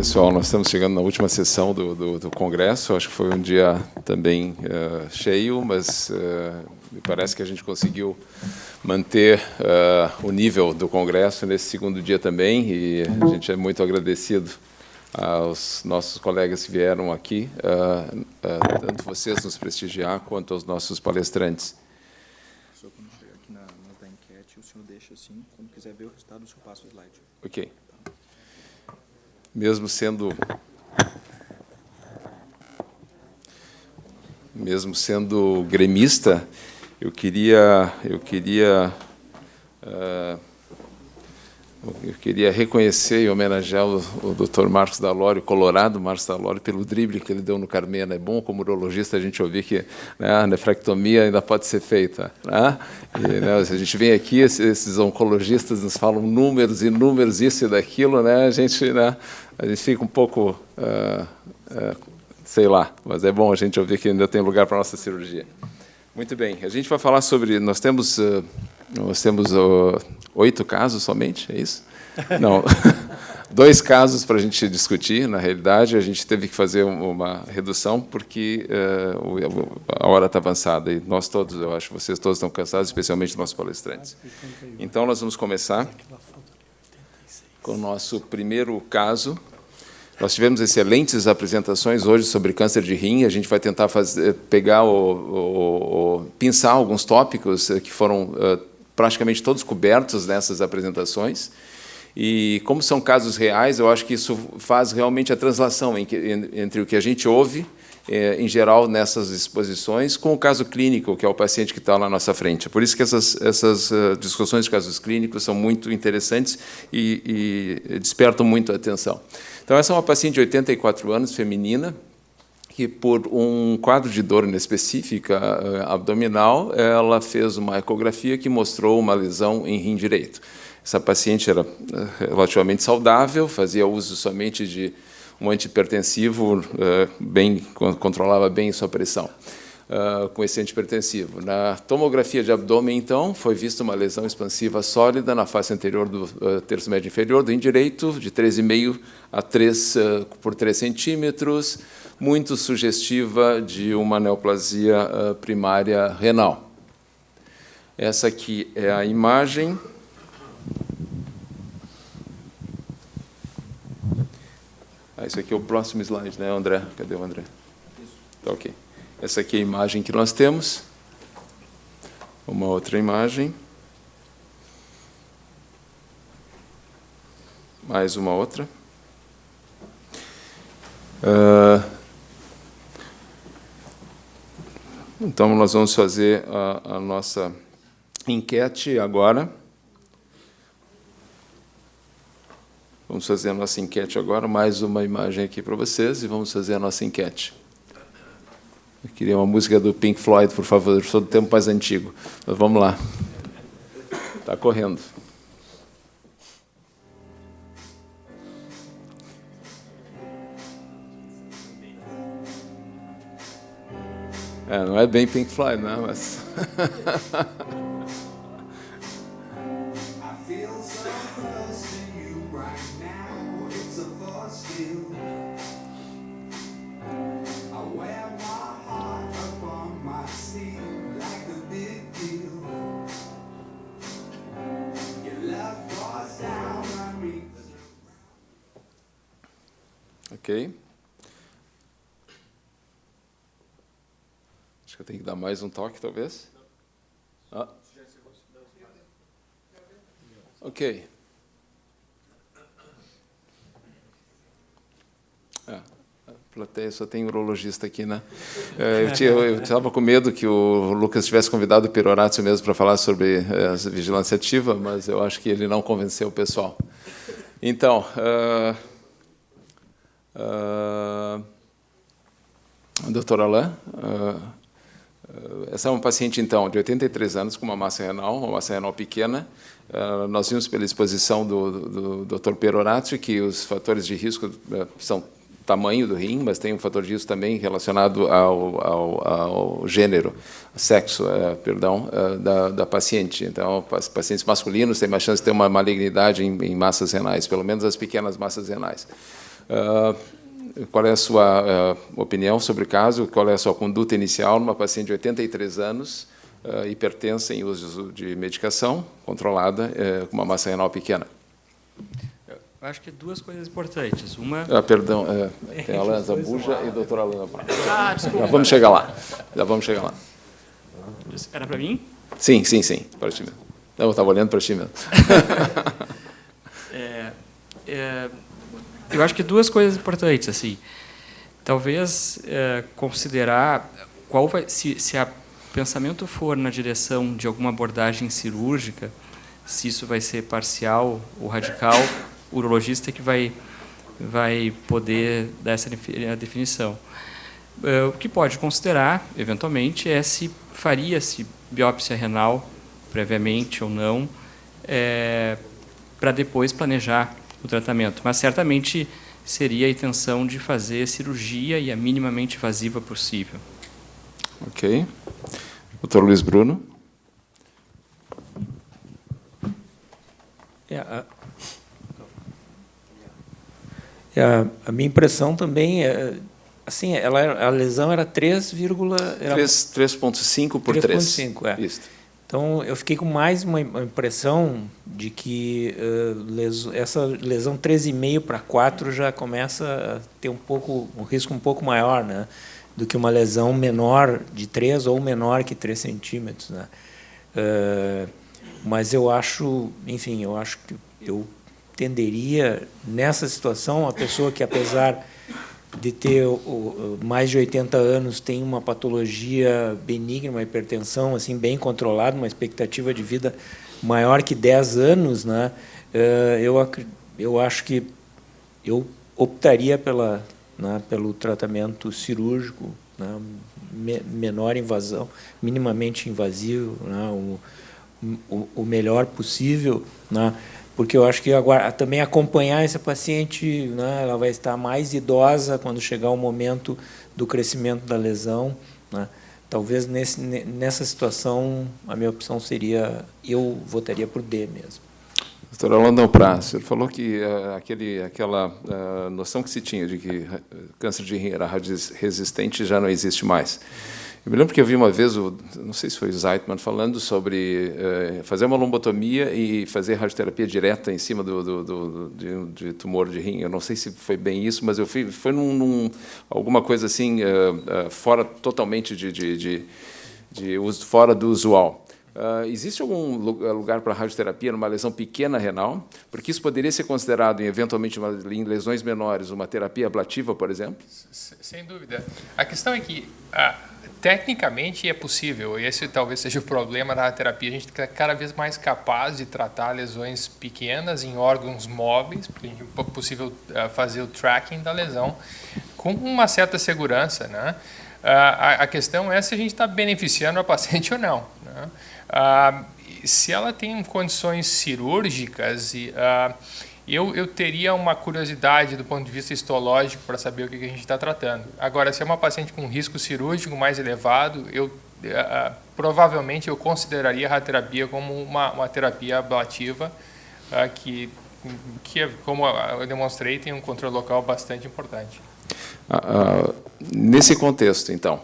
Pessoal, nós estamos chegando na última sessão do Congresso. Acho que foi um dia também cheio, mas me parece que a gente conseguiu manter o nível do Congresso nesse segundo dia também, e a gente é muito agradecido aos nossos colegas que vieram aqui, tanto vocês nos prestigiar, quanto aos nossos palestrantes. Só quando chegar aqui nas da enquete, o senhor deixa assim, quando quiser ver o resultado, o senhor passa o slide. Ok. Mesmo sendo gremista, eu queria reconhecer e homenagear o Dr. Marcos Dalório, Colorado Marcos Dalório, pelo drible que ele deu no Carmena. É bom, como urologista, a gente ouvir que, né, a nefrectomia ainda pode ser feita. Né? E, né, a gente vem aqui, esses oncologistas nos falam números e números, isso e daquilo, né, a gente fica um pouco, sei lá, mas é bom a gente ouvir que ainda tem lugar para a nossa cirurgia. Muito bem, a gente vai falar sobre... Nós temos 8 casos somente, é isso? Não, 2 casos para a gente discutir. Na realidade, a gente teve que fazer uma redução, porque a hora está avançada, e nós todos, eu acho, vocês todos estão cansados, especialmente nossos palestrantes. Então, nós vamos começar com o nosso primeiro caso. Nós tivemos excelentes apresentações hoje sobre câncer de rim. A gente vai tentar pinçar alguns tópicos que foram praticamente todos cobertos nessas apresentações. E, como são casos reais, eu acho que isso faz realmente a translação entre o que a gente ouve, em geral, nessas exposições, com o caso clínico, que é o paciente que está lá na nossa frente. Por isso que essas discussões de casos clínicos são muito interessantes e despertam muito a atenção. Então, essa é uma paciente de 84 anos, feminina, que, por um quadro de dor inespecífica abdominal, ela fez uma ecografia que mostrou uma lesão em rim direito. Essa paciente era relativamente saudável, fazia uso somente de um antihipertensivo, controlava bem sua pressão com esse antihipertensivo. Na tomografia de abdômen, então, foi vista uma lesão expansiva sólida na face anterior do terço médio inferior do rim direito, de 3,5 a 3 por 3 centímetros, muito sugestiva de uma neoplasia primária renal. Essa aqui é a imagem. Isso aqui é o próximo slide, né, André? Cadê o André? Tá, ok. Essa aqui é a imagem que nós temos. Uma outra imagem. Mais uma outra. Então, nós vamos fazer a nossa enquete agora. Vamos fazer a nossa enquete agora. Mais uma imagem aqui para vocês e vamos fazer a nossa enquete. Eu queria uma música do Pink Floyd, por favor. Eu sou do tempo mais antigo. Mas vamos lá. Está correndo. Não é bem Pink Floyd, não, mas... Ok. Acho que eu tenho que dar mais um toque, talvez. Ok. A plateia só tem urologista aqui, né? Eu estava com medo que o Lucas tivesse convidado o Perorazzi mesmo para falar sobre a vigilância ativa, mas eu acho que ele não convenceu o pessoal. Então, Dr. Alain, essa é uma paciente, então, de 83 anos, com uma massa renal pequena. Nós vimos pela exposição do Dr. Perorazzi que os fatores de risco são tamanho do rim, mas tem um fator de risco também relacionado ao gênero, sexo, da paciente. Então, pacientes masculinos têm mais chance de ter uma malignidade em massas renais, pelo menos as pequenas massas renais. Qual é a sua opinião sobre o caso? Qual é a sua conduta inicial numa paciente de 83 anos, hipertensa em uso de medicação controlada, com uma massa renal pequena? Eu acho que duas coisas importantes. Uma... Perdão, tem a Alan Zambuja e a doutora Alana Prado. Desculpa. Já vamos chegar lá. Já vamos chegar lá. Era para mim? Sim, para ti mesmo. Não, eu estava olhando para ti mesmo. Eu acho que duas coisas importantes, assim. Talvez considerar se o pensamento for na direção de alguma abordagem cirúrgica, se isso vai ser parcial ou radical, o urologista que vai poder dar essa definição. O que pode considerar, eventualmente, é se faria-se biópsia renal, previamente ou não, para depois planejar o tratamento. Mas, certamente, seria a intenção de fazer cirurgia e a minimamente invasiva possível. Ok. Dr. Luiz Bruno. A minha impressão também assim, a lesão era 3,5 por 3. 3,5, Isso. Então, eu fiquei com mais uma impressão de que essa lesão 3,5 para 4 já começa a ter um risco um pouco maior, né, do que uma lesão menor de 3 ou menor que 3 centímetros. Né. Mas eu acho, enfim, eu acho que eu tenderia, nessa situação, a pessoa que, apesar de ter mais de 80 anos, tem uma patologia benigna, uma hipertensão assim, bem controlada, uma expectativa de vida maior que 10 anos, né, eu acho que eu optaria pelo tratamento cirúrgico, né, menor invasão, minimamente invasivo, né, o melhor possível, né, porque eu acho que agora também acompanhar essa paciente, né, ela vai estar mais idosa quando chegar o momento do crescimento da lesão, né. Talvez nessa situação a minha opção seria, eu votaria por D mesmo. Doutora Alana Prado, o senhor falou que aquela noção que se tinha de que câncer de rim era resistente já não existe mais. Eu me lembro que eu vi uma vez, não sei se foi o Zeitman, falando sobre fazer uma lombotomia e fazer radioterapia direta em cima de tumor de rim. Eu não sei se foi bem isso, mas foi alguma coisa assim, fora totalmente de uso, fora do usual. Existe algum lugar para radioterapia numa lesão pequena renal? Porque isso poderia ser considerado, eventualmente, em lesões menores, uma terapia ablativa, por exemplo? Sem dúvida. A questão é que, tecnicamente, é possível. Esse talvez seja o problema da radioterapia. A gente é cada vez mais capaz de tratar lesões pequenas em órgãos móveis, porque é possível fazer o tracking da lesão com uma certa segurança, né? A questão é se a gente está beneficiando a paciente ou não, né? Se ela tem condições cirúrgicas, eu teria uma curiosidade do ponto de vista histológico para saber o que a gente está tratando. Agora, se é uma paciente com risco cirúrgico mais elevado, provavelmente eu consideraria a radioterapia como uma terapia ablativa, que como eu demonstrei, tem um controle local bastante importante. Nesse contexto, então,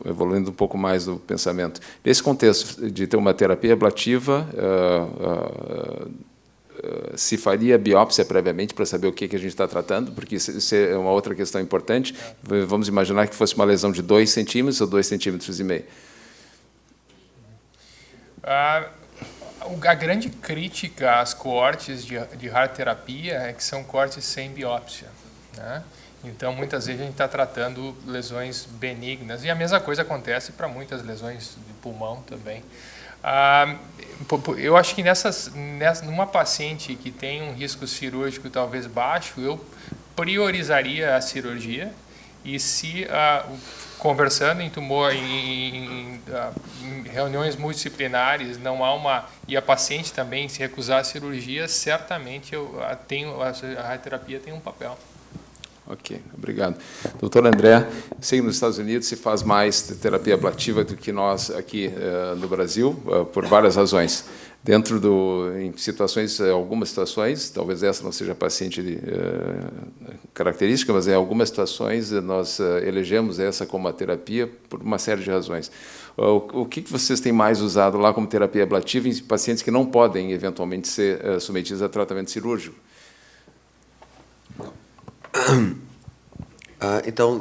evoluindo um pouco mais do pensamento, nesse contexto de ter uma terapia ablativa, se faria biópsia previamente para saber o que a gente está tratando, porque isso é uma outra questão importante. Vamos imaginar que fosse uma lesão de 2 centímetros ou 2,5 centímetros. A grande crítica às coortes de radioterapia é que são coortes sem biópsia, né? Então, muitas vezes a gente está tratando lesões benignas, e a mesma coisa acontece para muitas lesões de pulmão também. Eu acho que numa paciente que tem um risco cirúrgico talvez baixo, eu priorizaria a cirurgia, e se conversando em reuniões multidisciplinares não há e a paciente também se recusar a cirurgia, certamente a radioterapia tem um papel. Ok, obrigado. Doutor André, sei que nos Estados Unidos se faz mais terapia ablativa do que nós aqui no Brasil, por várias razões. Em situações, algumas situações, talvez essa não seja paciente característica, mas em algumas situações nós elegemos essa como a terapia por uma série de razões. O que vocês têm mais usado lá como terapia ablativa em pacientes que não podem, eventualmente, ser submetidos a tratamento cirúrgico? Então,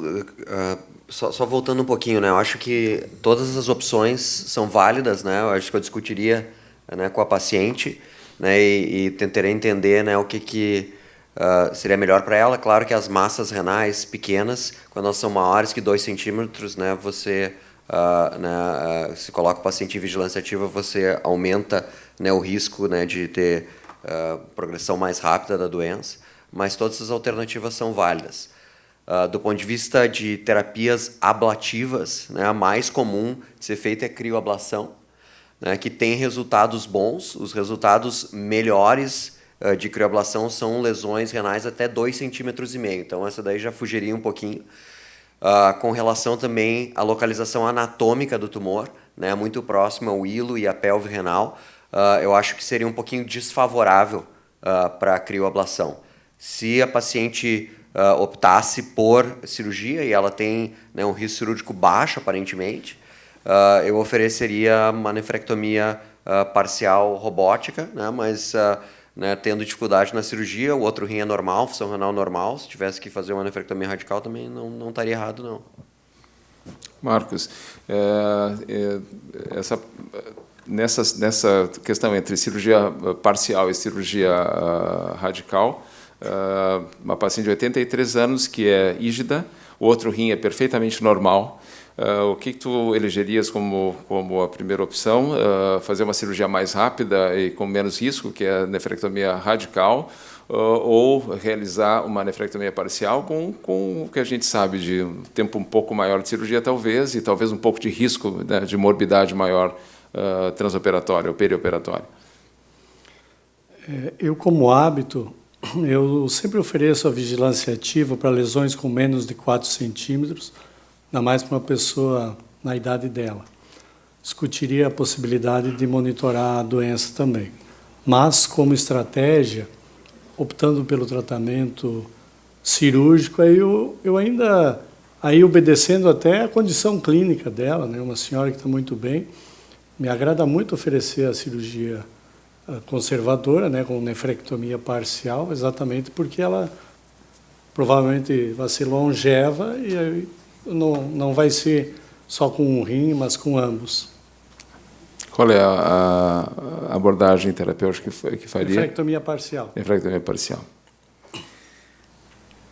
só voltando um pouquinho, né? Eu acho que todas as opções são válidas, né? Eu acho que eu discutiria, né, com a paciente, né, e tentaria entender, né, o que seria melhor para ela. Claro que as massas renais pequenas, quando elas são maiores que 2 centímetros, né, você se coloca o paciente em vigilância ativa, você aumenta, né, o risco, né, de ter progressão mais rápida da doença, mas todas as alternativas são válidas. Do ponto de vista de terapias ablativas, né, a mais comum de ser feita é crioablação, né, que tem resultados bons. Os resultados melhores de crioablação são lesões renais até 2,5 centímetros. Então, essa daí já fugiria um pouquinho. Com relação também à localização anatômica do tumor, né, muito próximo ao hilo e à pelve renal, eu acho que seria um pouquinho desfavorável para a crioablação. Se a paciente optasse por cirurgia, e ela tem, né, um risco cirúrgico baixo, aparentemente, eu ofereceria uma nefrectomia parcial robótica, né, mas né, tendo dificuldade na cirurgia, o outro rim é normal, função renal normal. Se tivesse que fazer uma nefrectomia radical, também não estaria errado, não. Marcos, nessa questão entre cirurgia parcial e cirurgia radical, uma paciente de 83 anos que é ígida, o outro rim é perfeitamente normal. O que tu elegerias como a primeira opção? Fazer uma cirurgia mais rápida e com menos risco, que é a nefrectomia radical, ou realizar uma nefrectomia parcial com o que a gente sabe de um tempo um pouco maior de cirurgia, talvez, e talvez um pouco de risco, né, de morbidade maior transoperatória ou perioperatória? Eu, como hábito, eu sempre ofereço a vigilância ativa para lesões com menos de 4 centímetros, ainda mais para uma pessoa na idade dela. Discutiria a possibilidade de monitorar a doença também. Mas, como estratégia, optando pelo tratamento cirúrgico, eu ainda, obedecendo até a condição clínica dela, né, uma senhora que está muito bem, me agrada muito oferecer a cirurgia conservadora, né, com nefrectomia parcial, exatamente porque ela provavelmente vai ser longeva e não vai ser só com um rim, mas com ambos. Qual é a abordagem terapêutica que faria? Nefrectomia parcial. Nefrectomia parcial.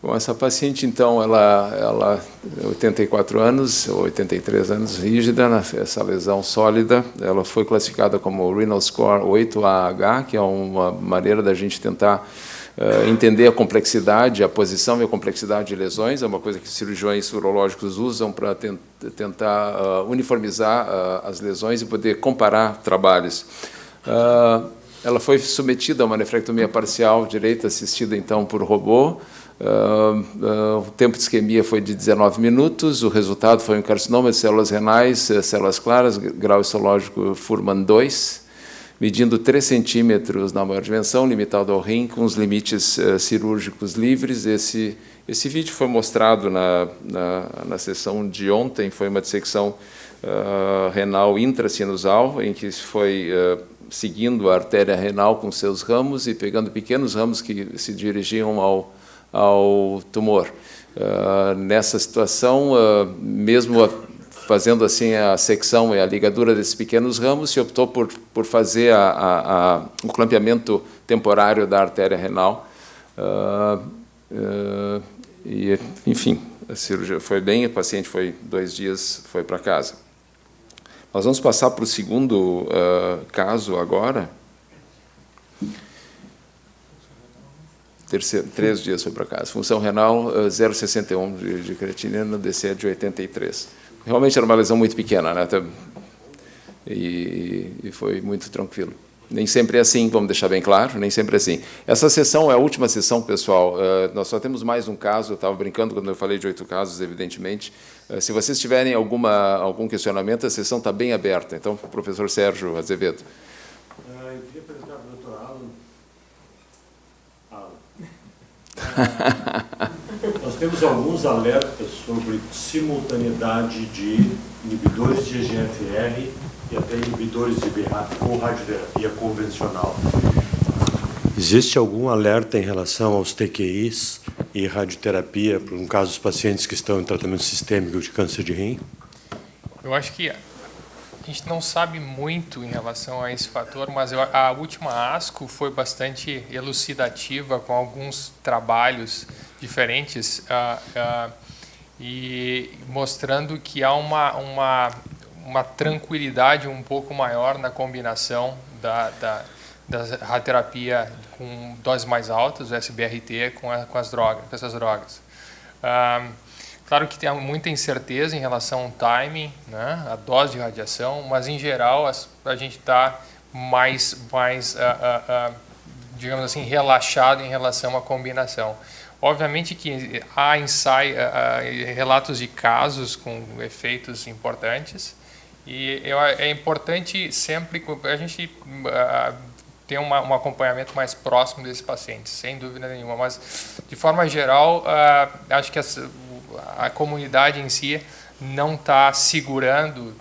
Bom, essa paciente, então, ela 84 anos, 83 anos, rígida, essa lesão sólida, ela foi classificada como Renal Score 8AH, que é uma maneira da gente tentar entender a complexidade, a posição e a complexidade de lesões. É uma coisa que cirurgiões urológicos usam para tentar uniformizar as lesões e poder comparar trabalhos. Ela foi submetida a uma nefrectomia parcial direita, assistida então por robô. O tempo de isquemia foi de 19 minutos. O resultado foi um carcinoma de células renais, células claras, grau histológico Fuhrmann 2, medindo 3 centímetros na maior dimensão, limitado ao rim, com os limites cirúrgicos livres. Esse vídeo foi mostrado na sessão de ontem. Foi uma dissecção renal intracinusal, em que foi seguindo a artéria renal com seus ramos e pegando pequenos ramos que se dirigiam ao tumor. Nessa situação, mesmo fazendo assim a secção e a ligadura desses pequenos ramos, se optou por fazer o clampeamento temporário da artéria renal. E, enfim, a cirurgia foi bem, o paciente foi 2 dias, foi para casa. Nós vamos passar para o segundo caso agora. 3 dias foi para casa. Função renal 0,61 de creatinina, DCE de 83. Realmente era uma lesão muito pequena, né? E foi muito tranquilo. Nem sempre é assim, vamos deixar bem claro, nem sempre é assim. Essa sessão é a última sessão, pessoal. Nós só temos mais um caso, eu estava brincando quando eu falei de 8 casos, evidentemente. Se vocês tiverem algum questionamento, a sessão está bem aberta. Então, professor Sérgio Azevedo. Eu queria perguntar para o doutor Alan. Nós temos alguns alertas sobre simultaneidade de inibidores de EGFR e até inibidores de BRAF com radioterapia convencional. Existe algum alerta em relação aos TQIs e radioterapia, no caso dos pacientes que estão em tratamento sistêmico de câncer de rim? Eu acho que a gente não sabe muito em relação a esse fator, mas a última ASCO foi bastante elucidativa com alguns trabalhos diferentes e mostrando que há uma tranquilidade um pouco maior na combinação da radioterapia com doses mais altas, o SBRT, com essas drogas. Claro que tem muita incerteza em relação ao timing, né, a dose de radiação, mas em geral a gente está mais digamos assim, relaxado em relação à combinação. Obviamente que há relatos de casos com efeitos importantes e é importante sempre a gente ter um acompanhamento mais próximo desses pacientes, sem dúvida nenhuma. Mas, de forma geral, acho que a comunidade em si não está segurando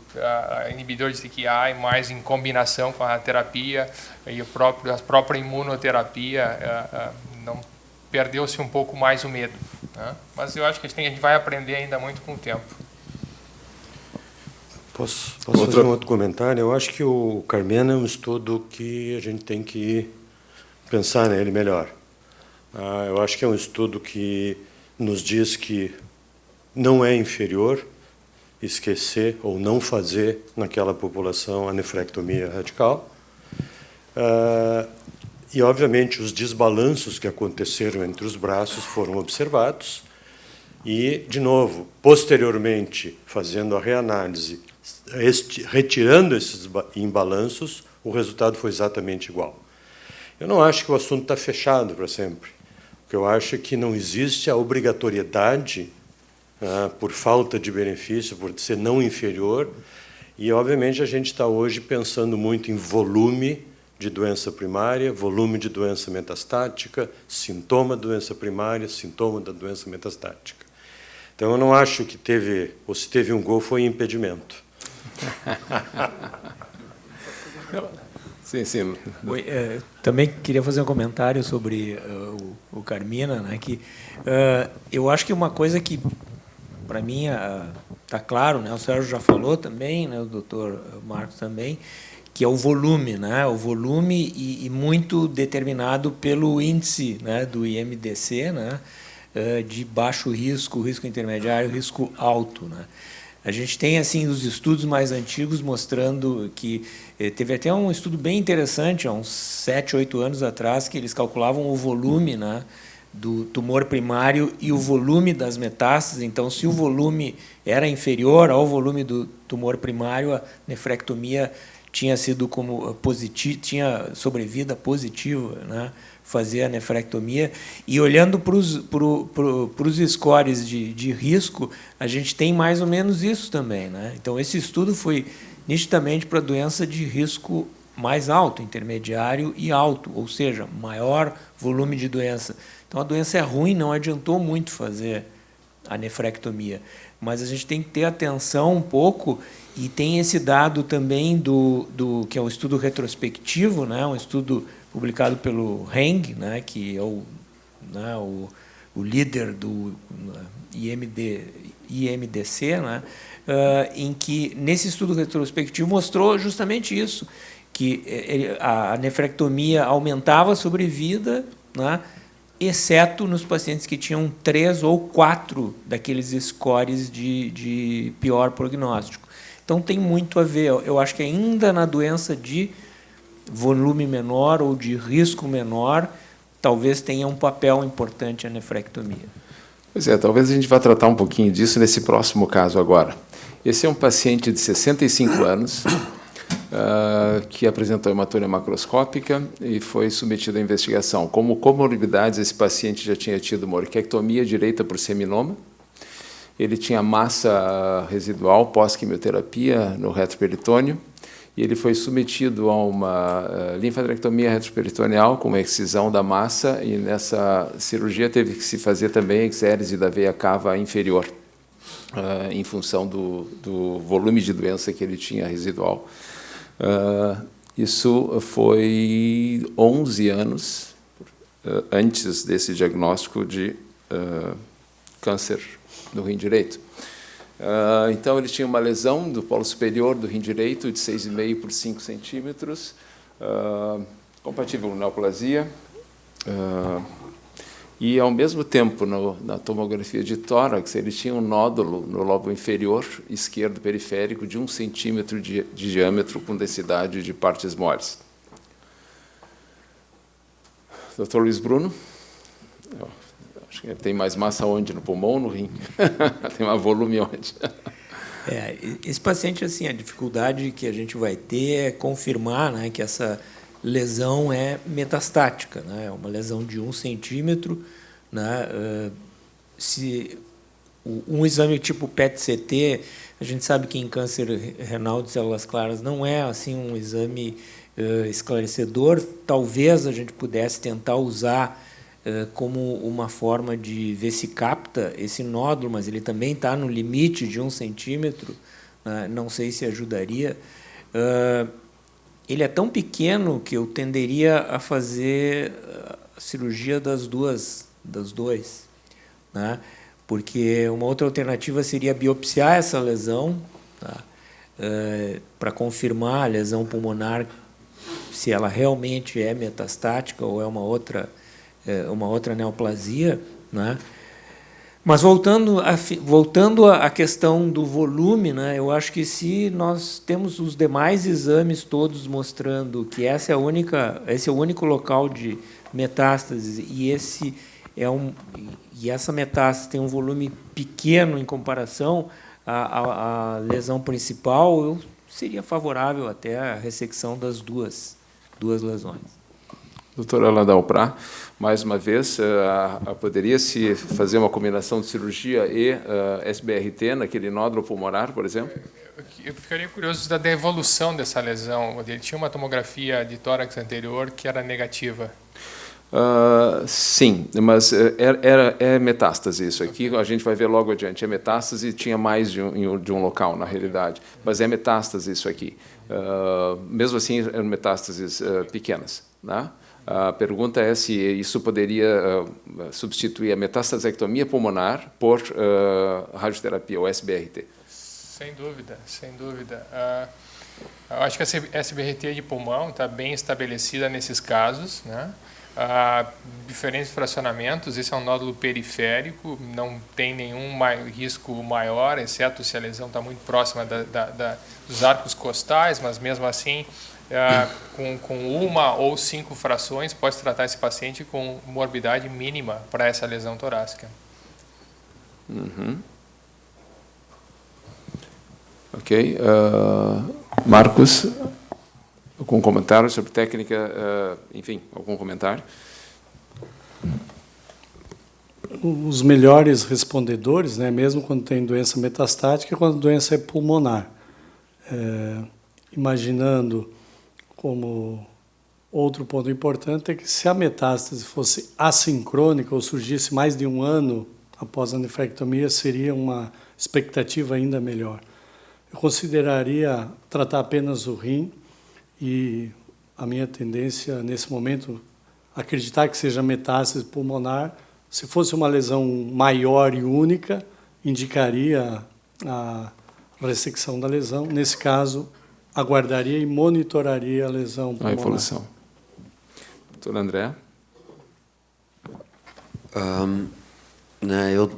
inibidor de TKI mais em combinação com a terapia e a própria imunoterapia. Não perdeu-se um pouco mais o medo, né? Mas eu acho que a gente vai aprender ainda muito com o tempo. Posso fazer um outro comentário? Eu acho que o Carmena é um estudo que a gente tem que pensar nele melhor. Eu acho que é um estudo que nos diz que não é inferior esquecer ou não fazer naquela população a nefrectomia radical. E, obviamente, os desbalanços que aconteceram entre os braços foram observados e, de novo, posteriormente, fazendo a reanálise, retirando esses imbalanços, o resultado foi exatamente igual. Eu não acho que o assunto está fechado para sempre. O que eu acho é que não existe a obrigatoriedade, por falta de benefício, por ser não inferior, e, obviamente, a gente está hoje pensando muito em volume de doença primária, volume de doença metastática, sintoma da doença primária, sintoma da doença metastática. Então, eu não acho que teve, ou se teve um gol, foi impedimento. Sim. Também queria fazer um comentário sobre o Carmina, né, que eu acho que uma coisa que, para mim, está claro, né, o Sérgio já falou também, né, o doutor Marcos também, que é o volume, né? O volume e muito determinado pelo índice, né, do IMDC, né, de baixo risco, risco intermediário, risco alto, né? A gente tem assim os estudos mais antigos mostrando que teve até um estudo bem interessante há uns 7, 8 anos atrás que eles calculavam o volume, né, do tumor primário e o volume das metástases. Então, se o volume era inferior ao volume do tumor primário, a nefrectomia tinha sido como positivo, tinha sobrevida positiva, né, fazer a nefrectomia. E olhando para os scores de risco, a gente tem mais ou menos isso também, né? Então, esse estudo foi nitidamente para doença de risco mais alto, intermediário e alto, ou seja, maior volume de doença. Então, a doença é ruim, não adiantou muito fazer a nefrectomia. Mas a gente tem que ter atenção um pouco. E tem esse dado também que é um estudo retrospectivo, né, um estudo publicado pelo Heng, né, que é o líder do IMDC, né, em que, nesse estudo retrospectivo, mostrou justamente isso, que a nefrectomia aumentava a sobrevida, né, exceto nos pacientes que tinham 3 ou 4 daqueles scores de pior prognóstico. Então, tem muito a ver. Eu acho que ainda na doença de volume menor ou de risco menor, talvez tenha um papel importante a nefrectomia. Pois é, talvez a gente vá tratar um pouquinho disso nesse próximo caso agora. Esse é um paciente de 65 anos, que apresentou hematuria macroscópica e foi submetido à investigação. Como comorbidades, esse paciente já tinha tido uma orquiectomia direita por seminoma, ele tinha massa residual pós-quimioterapia no retroperitônio, e ele foi submetido a uma linfadenectomia retroperitoneal com uma excisão da massa, e nessa cirurgia teve que se fazer também exérese da veia cava inferior, em função do volume de doença que ele tinha residual. Isso foi 11 anos antes desse diagnóstico de câncer no rim direito. Então, ele tinha uma lesão do polo superior do rim direito de 6,5 por 5 centímetros, compatível com neoplasia, e, ao mesmo tempo, na tomografia de tórax, ele tinha um nódulo no lobo inferior esquerdo periférico de 1 centímetro de diâmetro com densidade de partes moles. Dr. Luiz Bruno? Acho que tem mais massa onde? No pulmão ou no rim? Tem mais volume onde? Esse paciente, assim, a dificuldade que a gente vai ter é confirmar, né, que essa lesão é metastática, né, é uma lesão de 1 centímetro, né, se um exame tipo PET-CT, a gente sabe que em câncer renal de células claras não é assim um exame esclarecedor. Talvez a gente pudesse tentar usar como uma forma de ver se capta esse nódulo, mas ele também está no limite de 1 centímetro, né? Não sei se ajudaria. Ele é tão pequeno que eu tenderia a fazer a cirurgia das dois, né? Porque uma outra alternativa seria biopsiar essa lesão, tá? Para confirmar a lesão pulmonar, se ela realmente é metastática ou é uma outra neoplasia, né? Mas voltando à questão do volume, né, eu acho que se nós temos os demais exames todos mostrando que esse é o único local de metástase e essa metástase tem um volume pequeno em comparação à lesão principal, eu seria favorável até a ressecção das duas lesões. Doutora Alain Dalprá, mais uma vez, poderia-se fazer uma combinação de cirurgia e SBRT naquele nódulo pulmonar, por exemplo? Eu ficaria curioso da evolução dessa lesão. Ele tinha uma tomografia de tórax anterior que era negativa. Sim, mas é metástase isso aqui, a gente vai ver logo adiante. É metástase, tinha mais de um local, na realidade, mas é metástase isso aqui. Mesmo assim, eram metástases pequenas, né? A pergunta é se isso poderia substituir a metastasectomia pulmonar por radioterapia, ou SBRT. Sem dúvida, sem dúvida. Eu acho que a SBRT de pulmão está bem estabelecida nesses casos, né? Diferentes fracionamentos, esse é um nódulo periférico, não tem nenhum risco maior, exceto se a lesão está muito próxima dos arcos costais, mas mesmo assim, com 1 ou 5 frações, pode tratar esse paciente com morbidade mínima para essa lesão torácica. Uhum. Ok. Marcos, algum comentário sobre técnica? Enfim, algum comentário? Os melhores respondedores, né, mesmo quando tem doença metastática, quando a doença é pulmonar. Imaginando como outro ponto importante é que se a metástase fosse assincrônica ou surgisse mais de 1 ano após a nefrectomia, seria uma expectativa ainda melhor. Eu consideraria tratar apenas o rim e a minha tendência, nesse momento, acreditar que seja metástase pulmonar. Se fosse uma lesão maior e única, indicaria a ressecção da lesão. Nesse caso, aguardaria e monitoraria a lesão pulmonar. A evolução. Doutor André?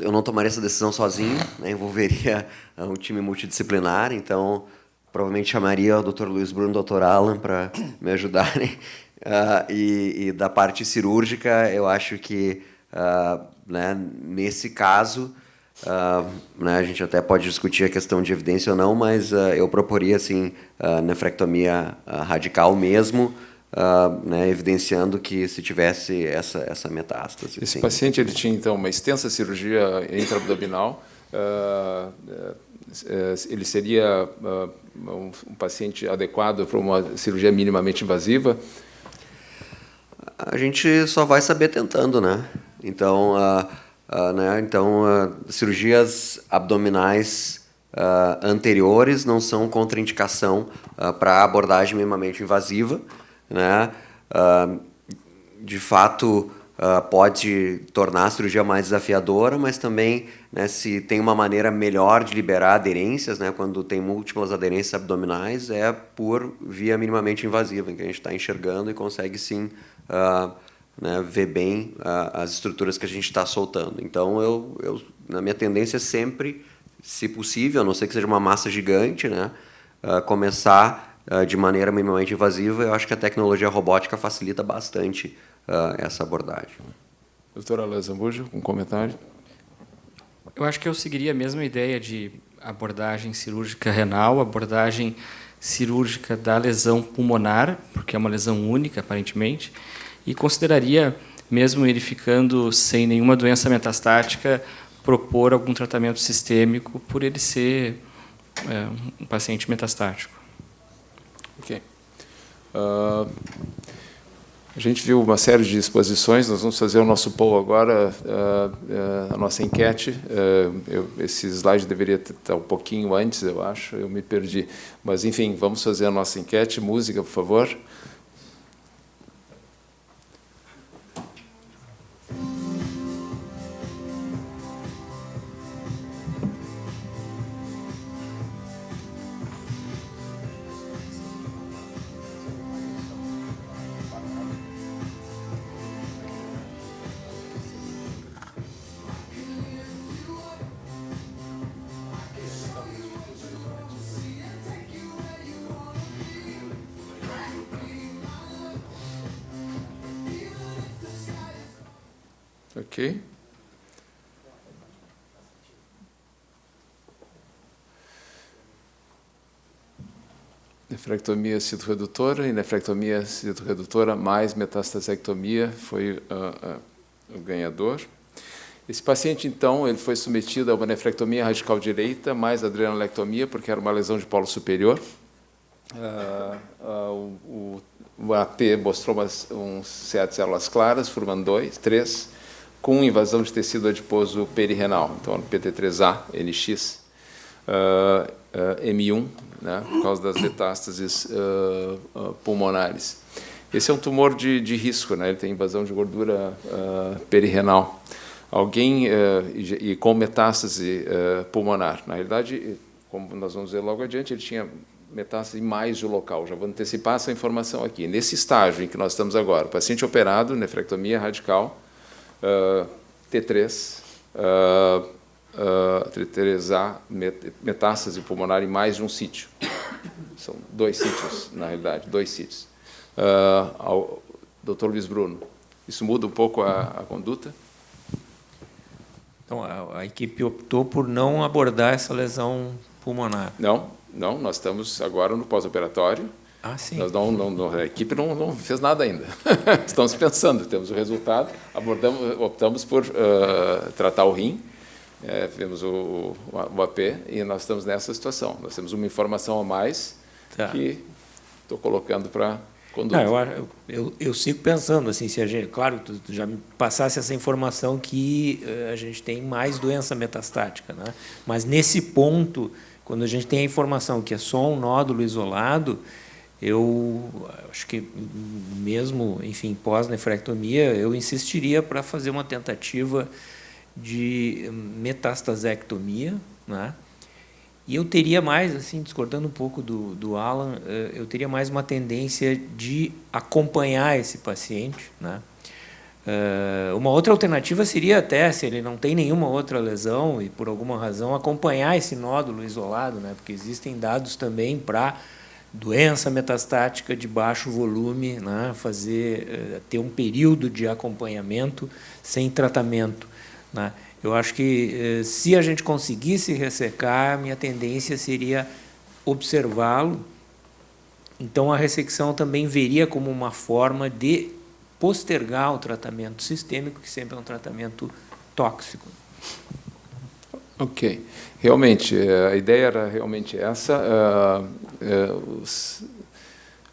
Eu não tomaria essa decisão sozinho, né? Envolveria um time multidisciplinar, então provavelmente chamaria o Dr. Luiz Bruno e o Dr. Alan para me ajudarem. E da parte cirúrgica, eu acho que, né, nesse caso, né, a gente até pode discutir a questão de evidência ou não, mas eu proporia assim, nefrectomia radical mesmo, né, evidenciando que se tivesse essa metástase. Esse sim. paciente ele tinha então uma extensa cirurgia intraabdominal. Ele seria um paciente adequado para uma cirurgia minimamente invasiva? A gente só vai saber tentando, né? Então, cirurgias abdominais anteriores não são contraindicação para abordagem minimamente invasiva, né? De fato, pode tornar a cirurgia mais desafiadora, mas também, né, se tem uma maneira melhor de liberar aderências, né, quando tem múltiplas aderências abdominais, é por via minimamente invasiva, em que a gente está enxergando e consegue sim né, ver bem as estruturas que a gente está soltando. Então, na minha tendência é sempre, se possível, a não ser que seja uma massa gigante, né, começar de maneira minimamente invasiva. Eu acho que a tecnologia robótica facilita bastante essa abordagem. Doutora Léa Zambuja, um comentário? Eu acho que eu seguiria a mesma ideia de abordagem cirúrgica renal, abordagem cirúrgica da lesão pulmonar, porque é uma lesão única, aparentemente, e consideraria, mesmo ele ficando sem nenhuma doença metastática, propor algum tratamento sistêmico por ele ser um paciente metastático. Ok. A gente viu uma série de exposições, nós vamos fazer o nosso poll agora, a nossa enquete. Esse slide deveria estar um pouquinho antes, eu acho, eu me perdi. Mas, enfim, vamos fazer a nossa enquete. Música, por favor. Ok. Nefrectomia citoredutora e nefrectomia citoredutora mais metastasectomia foi o ganhador. Esse paciente, então, ele foi submetido a uma nefrectomia radical direita mais adrenalectomia, porque era uma lesão de polo superior. O AP mostrou um CA de células claras, formando 3, com invasão de tecido adiposo perirenal, então PT3A, NX, M1, né, por causa das metástases pulmonares. Esse é um tumor de risco, né, ele tem invasão de gordura perirenal. Alguém e com metástase pulmonar. Na realidade, como nós vamos ver logo adiante, ele tinha metástase em mais de um local. Já vou antecipar essa informação aqui. Nesse estágio em que nós estamos agora, paciente operado, nefrectomia radical, T3, T3A, metástase pulmonar em mais de um sítio. São 2 sítios, na realidade, 2 sítios. Dr. Luiz Bruno, isso muda um pouco a conduta? Então, a equipe optou por não abordar essa lesão pulmonar. Não, nós estamos agora no pós-operatório. Ah, sim. Nós a equipe não fez nada ainda. Estamos pensando, temos o resultado, optamos por tratar o rim, fizemos o AP e nós estamos nessa situação. Nós temos uma informação a mais que estou colocando para conduta. Eu sigo pensando, assim, se a gente, claro, tu já me passasse essa informação que a gente tem mais doença metastática, né? Mas nesse ponto, quando a gente tem a informação que é só um nódulo isolado, eu acho que mesmo, enfim, pós-nefrectomia, eu insistiria para fazer uma tentativa de metastasectomia, né? E eu teria mais, assim, discordando um pouco do Alan, eu teria mais uma tendência de acompanhar esse paciente, né? Uma outra alternativa seria até, se ele não tem nenhuma outra lesão e por alguma razão acompanhar esse nódulo isolado, né? Porque existem dados também para doença metastática de baixo volume, né? Ter um período de acompanhamento sem tratamento, né? Eu acho que se a gente conseguisse ressecar, a minha tendência seria observá-lo. Então, a ressecção também veria como uma forma de postergar o tratamento sistêmico, que sempre é um tratamento tóxico. Ok. Realmente, a ideia era realmente essa.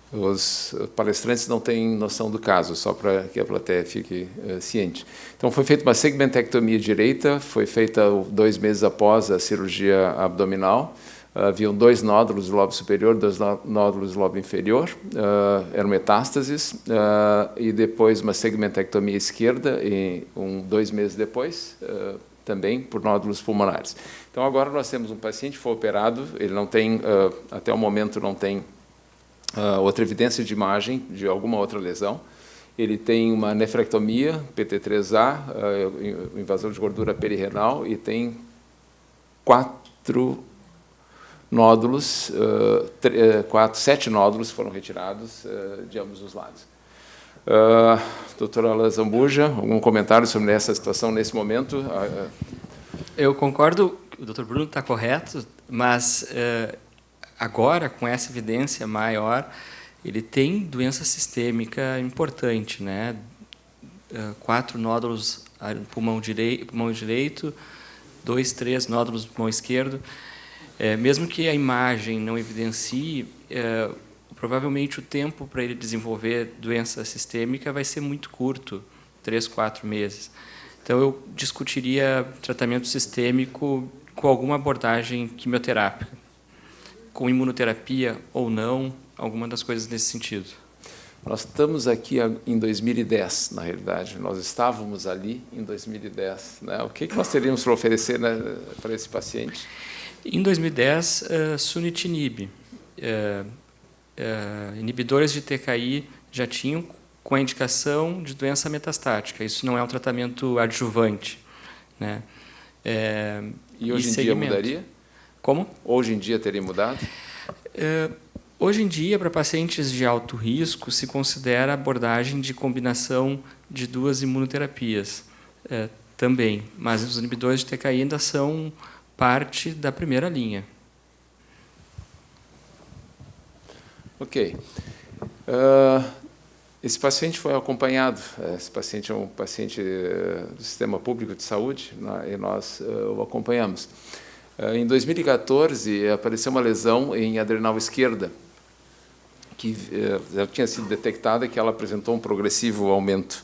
Os palestrantes não têm noção do caso, só para que a plateia fique ciente. Então, foi feita uma segmentectomia direita, foi feita 2 meses após a cirurgia abdominal. Haviam 2 nódulos do lobo superior, 2 nódulos do lobo inferior, eram metástases, e depois uma segmentectomia esquerda, 2 meses depois, também por nódulos pulmonares. Então, agora nós temos um paciente que foi operado, ele não tem, até o momento, não tem outra evidência de imagem de alguma outra lesão. Ele tem uma nefrectomia, PT3A, invasão de gordura perirenal, e tem 4 nódulos, 7 nódulos foram retirados de ambos os lados. Doutora Alain Zambuja, algum comentário sobre essa situação nesse momento? Eu concordo, o Dr. Bruno está correto, mas agora, com essa evidência maior, ele tem doença sistêmica importante, né? 4 nódulos no pulmão direito, 2, 3 nódulos no pulmão esquerdo. Mesmo que a imagem não evidencie, provavelmente o tempo para ele desenvolver doença sistêmica vai ser muito curto, 3, 4 meses. Então, eu discutiria tratamento sistêmico com alguma abordagem quimioterápica, com imunoterapia ou não, alguma das coisas nesse sentido. Nós estamos aqui em 2010, na realidade. Nós estávamos ali em 2010. Né? O que nós teríamos para oferecer, né, para esse paciente? Em 2010, sunitinib. Inibidores de TKI já tinham com a indicação de doença metastática. Isso não é um tratamento adjuvante, né? E hoje em dia mudaria? Como? Hoje em dia teria mudado? Hoje em dia, para pacientes de alto risco, se considera a abordagem de combinação de 2 imunoterapias também, mas os inibidores de TKI ainda são parte da primeira linha. Ok. Esse paciente foi acompanhado. Esse paciente é um paciente do Sistema Público de Saúde, né, e nós o acompanhamos. Em 2014, apareceu uma lesão em adrenal esquerda, que já tinha sido detectada, que ela apresentou um progressivo aumento.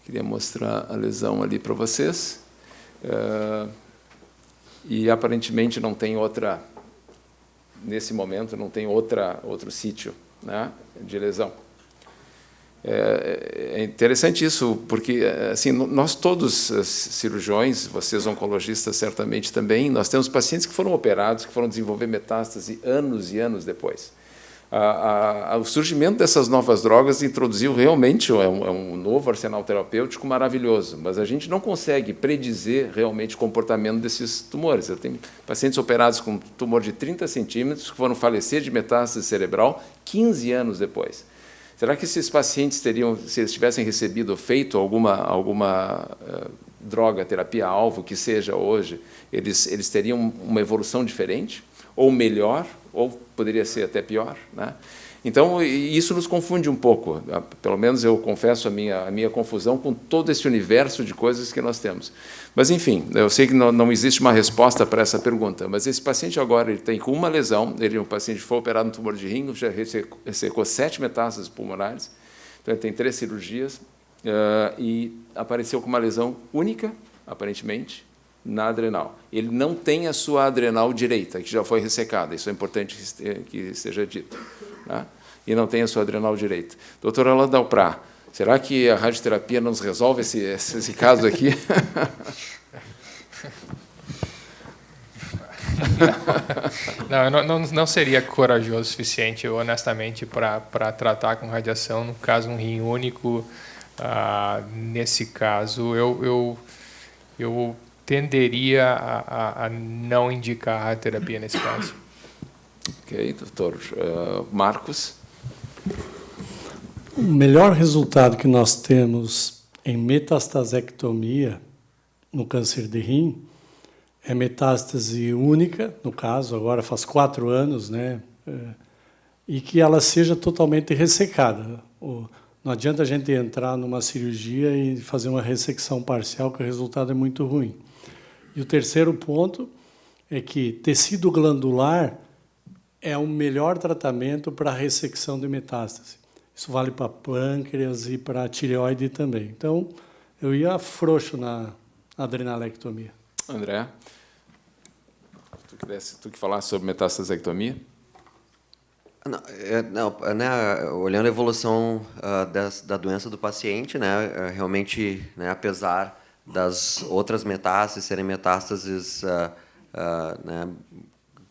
Queria mostrar a lesão ali para vocês. E aparentemente não tem outra, nesse momento, não tem outro sítio, né, de lesão. É interessante isso, porque assim, nós todos, cirurgiões, vocês oncologistas certamente também, nós temos pacientes que foram operados, que foram desenvolver metástase anos e anos depois. O surgimento dessas novas drogas introduziu realmente um novo arsenal terapêutico maravilhoso, mas a gente não consegue predizer realmente o comportamento desses tumores. Eu tenho pacientes operados com tumor de 30 centímetros que foram falecer de metástase cerebral 15 anos depois. Será que esses pacientes teriam, se eles tivessem recebido ou feito alguma droga, terapia-alvo, que seja hoje, eles teriam uma evolução diferente? Ou melhor, ou poderia ser até pior, né? Então, isso nos confunde um pouco. Pelo menos eu confesso a minha confusão com todo esse universo de coisas que nós temos. Mas, enfim, eu sei que não existe uma resposta para essa pergunta, mas esse paciente agora ele tem com uma lesão, ele é um paciente que foi operado no tumor de rim, já ressecou 7 metástases pulmonares, então ele tem 3 cirurgias, e apareceu com uma lesão única, aparentemente, na adrenal. Ele não tem a sua adrenal direita, que já foi ressecada, isso é importante que seja dito, né? E não tem a sua adrenal direita. Doutora Alain Dalprá, será que a radioterapia nos resolve esse caso aqui? Não seria corajoso o suficiente, honestamente, para tratar com radiação, no caso, um rim único. Nesse caso, eu tenderia a não indicar a radioterapia nesse caso. Ok, doutor Marcos. O melhor resultado que nós temos em metastasectomia, no câncer de rim, é metástase única, no caso, agora faz 4 anos, né? E que ela seja totalmente ressecada. Não adianta a gente entrar numa cirurgia e fazer uma ressecção parcial, que o resultado é muito ruim. E o terceiro ponto é que tecido glandular é o melhor tratamento para a ressecção de metástase. Isso vale para pâncreas e para a tireoide também. Então, eu ia frouxo na adrenalectomia. André, tu que falasse sobre metastasectomia? Olhando a evolução da doença do paciente, né, realmente, né, apesar das outras metástases serem metástases, né,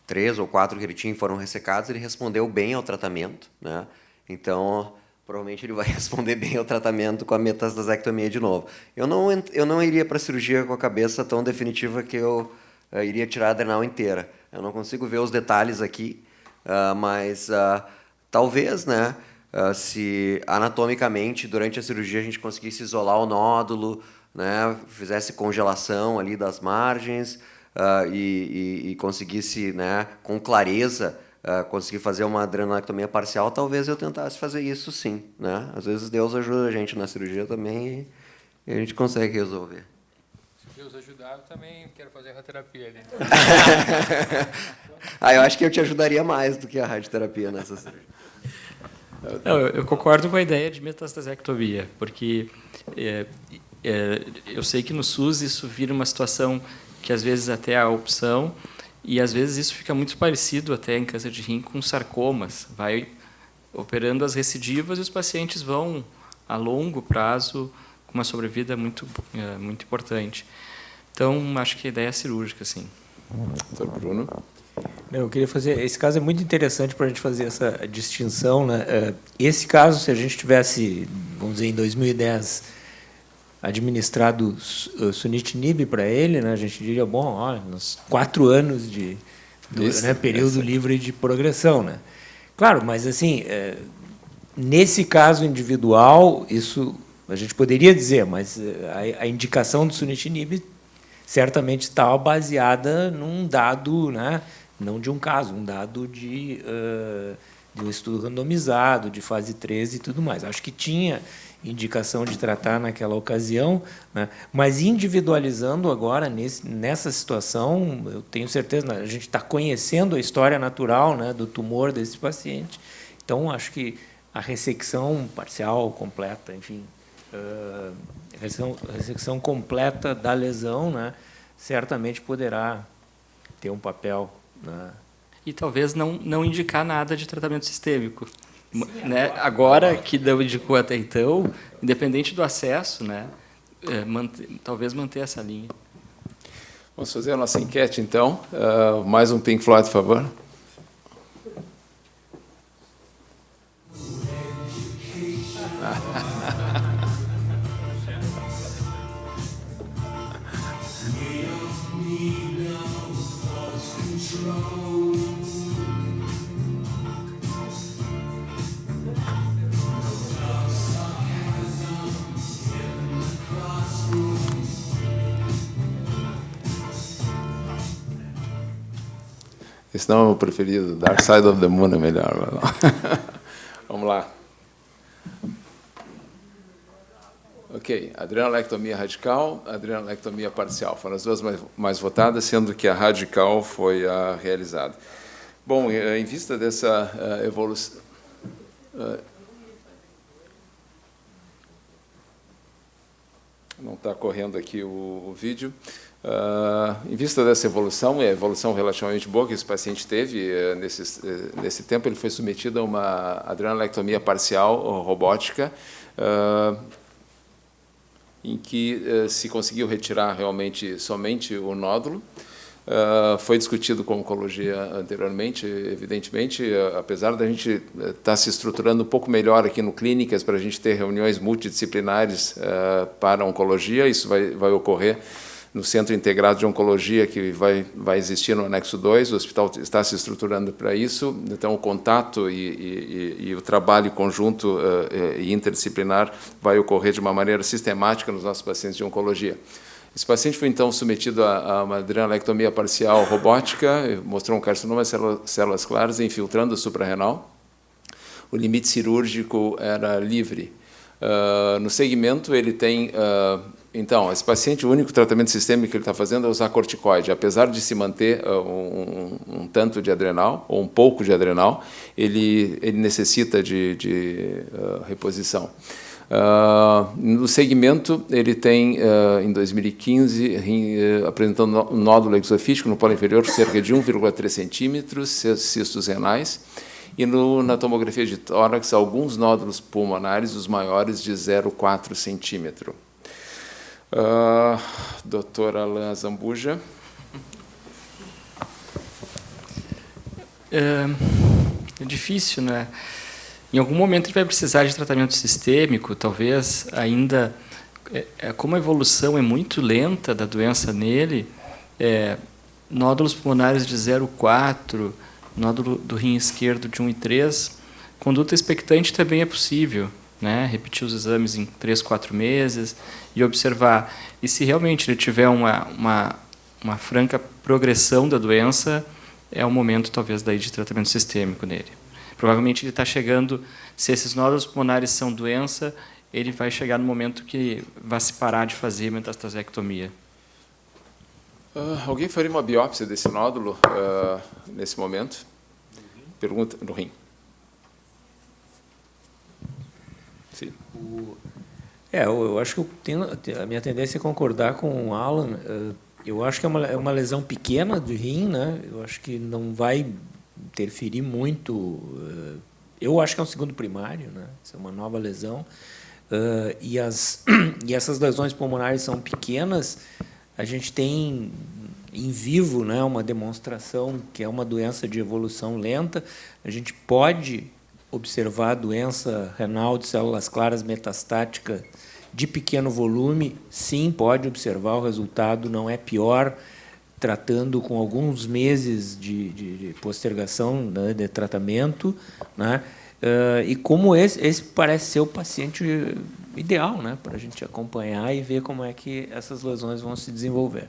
3 ou 4 que ele tinha foram ressecados, ele respondeu bem ao tratamento, né? Então, provavelmente ele vai responder bem ao tratamento com a metastasectomia de novo. Eu não iria para a cirurgia com a cabeça tão definitiva que eu iria tirar a adrenal inteira. Eu não consigo ver os detalhes aqui, mas talvez, né, se anatomicamente durante a cirurgia a gente conseguisse isolar o nódulo, né, fizesse congelação ali das margens e conseguisse, né, com clareza, conseguir fazer uma adrenalectomia parcial, talvez eu tentasse fazer isso sim, né? Às vezes Deus ajuda a gente na cirurgia também e a gente consegue resolver. Se Deus ajudar, eu também quero fazer radioterapia ali. Eu acho que eu te ajudaria mais do que a radioterapia nessa cirurgia. Não, eu concordo com a ideia de metastasectomia, porque eu sei que no SUS isso vira uma situação que às vezes até é a opção, e às vezes isso fica muito parecido até em câncer de rim com sarcomas. Vai operando as recidivas e os pacientes vão a longo prazo com uma sobrevida muito importante. Então, acho que a ideia é cirúrgica, sim. Doutor Bruno? Eu queria fazer... Esse caso é muito interessante para a gente fazer essa distinção, né? Esse caso, se a gente tivesse, vamos dizer, em 2010, administrado sunitinib para ele, né, a gente diria, bom, olha, nos 4 anos né, período livre de progressão, né? Claro, mas assim, nesse caso individual, isso a gente poderia dizer, mas a indicação do sunitinib certamente estava baseada num dado, né, não de um caso, um dado de um estudo randomizado, de fase 13 e tudo mais. Acho que tinha indicação de tratar naquela ocasião, né? Mas individualizando agora nessa situação, eu tenho certeza, a gente está conhecendo a história natural, né, do tumor desse paciente, então acho que a ressecção parcial, completa, enfim, ressecção completa da lesão, né, certamente poderá ter um papel, né? E talvez não indicar nada de tratamento sistêmico. Né? Agora, que não indicou até então, independente do acesso, né? Talvez manter essa linha. Vamos fazer a nossa enquete, então. Mais um Pink Floyd, por favor. Esse não é o meu preferido. Dark Side of the Moon é melhor. Vamos lá. Ok. Adrenalectomia radical, adrenalectomia parcial. Foram as duas mais votadas, sendo que a radical foi a realizada. Bom, em vista dessa evolução... não está correndo aqui o vídeo. Em vista dessa evolução, e a evolução relativamente boa que esse paciente teve, nesse tempo ele foi submetido a uma adrenalectomia parcial robótica, em que se conseguiu retirar realmente somente o nódulo. Foi discutido com oncologia anteriormente, evidentemente, apesar da gente estar se estruturando um pouco melhor aqui no Clínicas para a gente ter reuniões multidisciplinares para a oncologia, isso vai ocorrer no Centro Integrado de Oncologia, que vai existir no anexo 2, o hospital está se estruturando para isso, então o contato e o trabalho conjunto e interdisciplinar vai ocorrer de uma maneira sistemática nos nossos pacientes de oncologia. Esse paciente foi, então, submetido a uma adrenalectomia parcial robótica, mostrou um carcinoma de células claras infiltrando suprarrenal. O limite cirúrgico era livre. No segmento, ele tem... Então, esse paciente, o único tratamento sistêmico que ele está fazendo é usar corticoide. Apesar de se manter um tanto de adrenal, ou um pouco de adrenal, ele necessita de reposição. No segmento, ele tem, em 2015, apresentando um nódulo exofítico no polo inferior, cerca de 1,3 centímetros, cistos renais, e na tomografia de tórax, alguns nódulos pulmonares, os maiores de 0,4 centímetro. Doutor Alain Zambuja. É difícil, né? Em algum momento ele vai precisar de tratamento sistêmico, talvez ainda, como a evolução é muito lenta da doença nele, nódulos pulmonares de 0,4, nódulo do rim esquerdo de 1,3, conduta expectante também é possível, né? Repetir os exames em 3, 4 meses e observar. E se realmente ele tiver uma franca progressão da doença, é o momento talvez daí de tratamento sistêmico nele. Provavelmente ele está chegando, se esses nódulos pulmonares são doença, ele vai chegar no momento que vai se parar de fazer metastasectomia. Alguém faria uma biópsia desse nódulo nesse momento? Pergunta no rim. Sim. Eu acho que a minha tendência é concordar com o Alan. Eu acho que é uma lesão pequena do rim, né? Eu acho que não vai interferir muito. Eu acho que é um segundo primário, né? Isso é uma nova lesão. E essas lesões pulmonares são pequenas. A gente tem em vivo, né, uma demonstração que é uma doença de evolução lenta. A gente pode observar a doença renal de células claras metastática de pequeno volume. Sim, pode observar, o resultado não é pior, tratando com alguns meses de postergação, né, de tratamento, né? E como esse parece ser o paciente ideal, né, para a gente acompanhar e ver como é que essas lesões vão se desenvolver.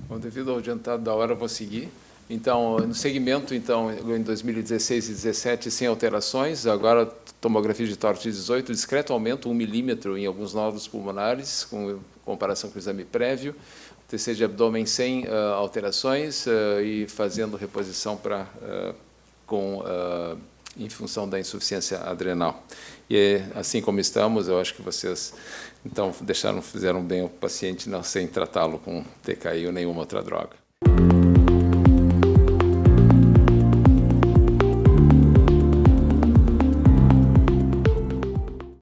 Bom, devido ao adiantado da hora, eu vou seguir. Então, no segmento, então, em 2016 e 2017, sem alterações. Agora, tomografia de tórax 18, discreto aumento, 1 milímetro em alguns nódulos pulmonares, com comparação com o exame prévio. TC de abdômen sem alterações e fazendo reposição em função da insuficiência adrenal. E assim como estamos, eu acho que vocês então fizeram bem o paciente sem tratá-lo com TKI ou nenhuma outra droga.